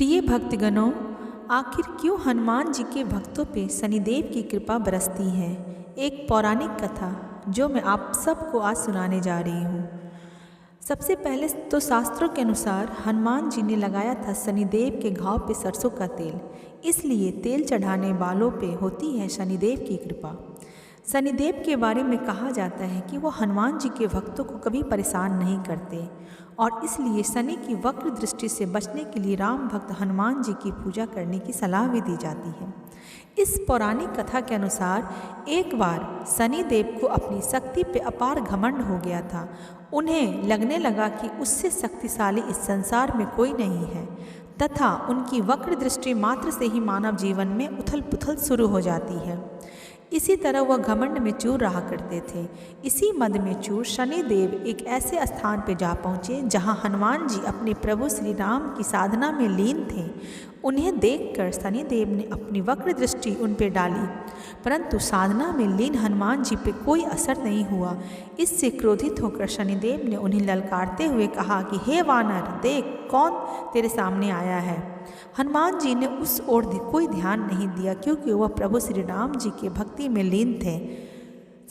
प्रिय भक्तगणों, आखिर क्यों हनुमान जी के भक्तों पे शनिदेव की कृपा बरसती है। एक पौराणिक कथा जो मैं आप सबको आज सुनाने जा रही हूँ। सबसे पहले तो शास्त्रों के अनुसार हनुमान जी ने लगाया था शनिदेव के घाव पे सरसों का तेल, इसलिए तेल चढ़ाने वालों पे होती है शनिदेव की कृपा। शनिदेव के बारे में कहा जाता है कि वो हनुमान जी के भक्तों को कभी परेशान नहीं करते और इसलिए शनि की वक्र दृष्टि से बचने के लिए राम भक्त हनुमान जी की पूजा करने की सलाह भी दी जाती है। इस पौराणिक कथा के अनुसार एक बार शनिदेव को अपनी शक्ति पे अपार घमंड हो गया था। उन्हें लगने लगा कि उससे शक्तिशाली इस संसार में कोई नहीं है तथा उनकी वक्र दृष्टि मात्र से ही मानव जीवन में उथल पुथल शुरू हो जाती है। इसी तरह वह घमंड में चूर रहा करते थे। इसी मद में चूर शनिदेव एक ऐसे स्थान पर जा पहुँचे जहाँ हनुमान जी अपने प्रभु श्री राम की साधना में लीन थे। उन्हें देखकर शनिदेव ने अपनी वक्र दृष्टि उन पर डाली, परंतु साधना में लीन हनुमान जी पे कोई असर नहीं हुआ। इससे क्रोधित होकर शनिदेव ने उन्हें ललकारते हुए कहा कि हे वानर, देख कौन तेरे सामने आया है। हनुमान जी ने उस ओर कोई ध्यान नहीं दिया क्योंकि वह प्रभु श्री राम जी के भक्ति में लीन थे।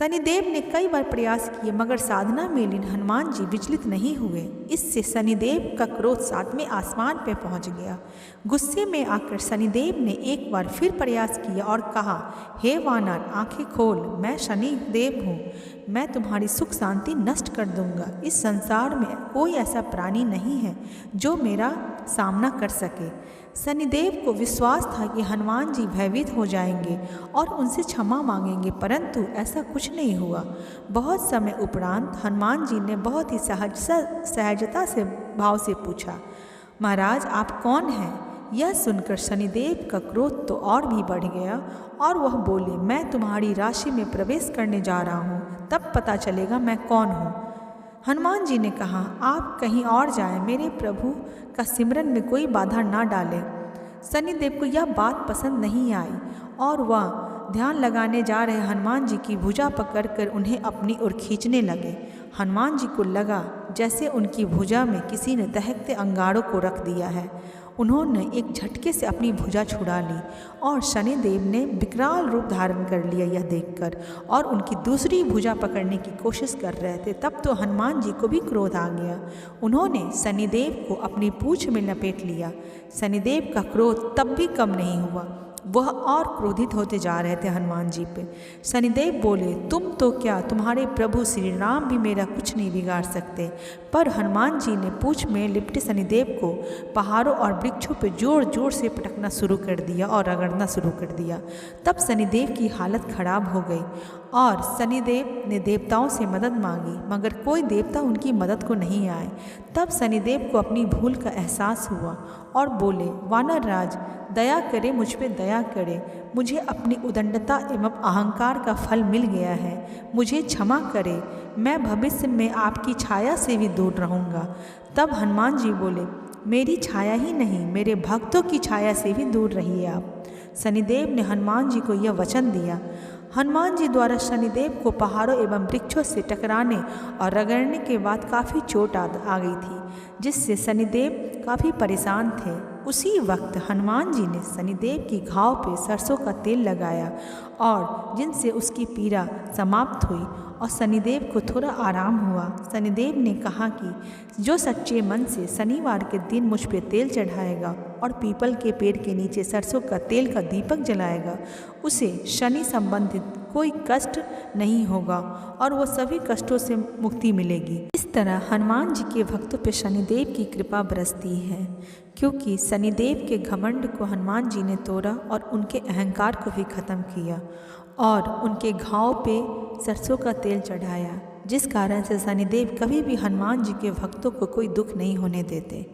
शनिदेव ने कई बार प्रयास किए मगर साधना में लीन हनुमान जी विचलित नहीं हुए। इससे शनिदेव का क्रोध सातवें आसमान पर पहुंच गया। गुस्से में आकर शनिदेव ने एक बार फिर प्रयास किया और कहा, हे वानर, आंखें खोल, मैं शनिदेव हूँ। मैं तुम्हारी सुख शांति नष्ट कर दूंगा। इस संसार में कोई ऐसा प्राणी नहीं है जो मेरा सामना कर सके। शनिदेव को विश्वास था कि हनुमान जी भयभीत हो जाएंगे और उनसे क्षमा मांगेंगे, परंतु ऐसा कुछ नहीं हुआ। बहुत समय उपरांत हनुमान जी ने बहुत ही सहजता से भाव से पूछा, महाराज आप कौन हैं? यह सुनकर शनिदेव का क्रोध तो और भी बढ़ गया और वह बोले, मैं तुम्हारी राशि में प्रवेश करने जा रहा हूँ, तब पता चलेगा मैं कौन हूँ। हनुमान जी ने कहा, आप कहीं और जाएं, मेरे प्रभु का सिमरन में कोई बाधा ना डालें। शनिदेव को यह बात पसंद नहीं आई और वह ध्यान लगाने जा रहे हनुमान जी की भुजा पकड़कर उन्हें अपनी ओर खींचने लगे। हनुमान जी को लगा जैसे उनकी भुजा में किसी ने दहकते अंगारों को रख दिया है। उन्होंने एक झटके से अपनी भुजा छुड़ा ली और शनिदेव ने विकराल रूप धारण कर लिया यह देखकर और उनकी दूसरी भुजा पकड़ने की कोशिश कर रहे थे। तब तो हनुमान जी को भी क्रोध आ गया। उन्होंने शनिदेव को अपनी पूंछ में लपेट लिया। शनिदेव का क्रोध तब भी कम नहीं हुआ, वह और क्रोधित होते जा रहे थे हनुमान जी पे। शनिदेव बोले, तुम तो क्या, तुम्हारे प्रभु श्री राम भी मेरा कुछ नहीं बिगाड़ सकते। पर हनुमान जी ने पूंछ में लिपटे शनिदेव को पहाड़ों और वृक्षों पे जोर जोर से पटकना शुरू कर दिया और रगड़ना शुरू कर दिया। तब शनिदेव की हालत खराब हो गई और शनिदेव ने देवताओं से मदद मांगी मगर कोई देवता उनकी मदद को नहीं आए। तब शनिदेव को अपनी भूल का एहसास हुआ और बोले, वानर राज, दया करे, मुझ पे दया करे। मुझे अपनी उदंडता एवं अहंकार का फल मिल गया है, मुझे क्षमा करे। मैं भविष्य में आपकी छाया से भी दूर रहूँगा। तब हनुमान जी बोले, मेरी छाया ही नहीं, मेरे भक्तों की छाया से भी दूर रहिए आप। शनिदेव ने हनुमान जी को यह वचन दिया। हनुमान जी द्वारा शनिदेव को पहाड़ों एवं वृक्षों से टकराने और रगड़ने के बाद काफ़ी चोट आ गई थी, जिससे शनिदेव काफ़ी परेशान थे। उसी वक्त हनुमान जी ने शनिदेव की घाव पे सरसों का तेल लगाया और जिनसे उसकी पीड़ा समाप्त हुई और शनिदेव को थोड़ा आराम हुआ। शनिदेव ने कहा कि जो सच्चे मन से शनिवार के दिन मुझ पे तेल चढ़ाएगा और पीपल के पेड़ के नीचे सरसों का तेल का दीपक जलाएगा, उसे शनि संबंधित कोई कष्ट नहीं होगा और वो सभी कष्टों से मुक्ति मिलेगी। इस तरह हनुमान जी के भक्तों पे शनिदेव की कृपा बरसती है क्योंकि शनिदेव के घमंड को हनुमान जी ने तोड़ा और उनके अहंकार को भी खत्म किया और उनके घाव पे सरसों का तेल चढ़ाया, जिस कारण से शनिदेव कभी भी हनुमान जी के भक्तों को कोई दुख नहीं होने देते।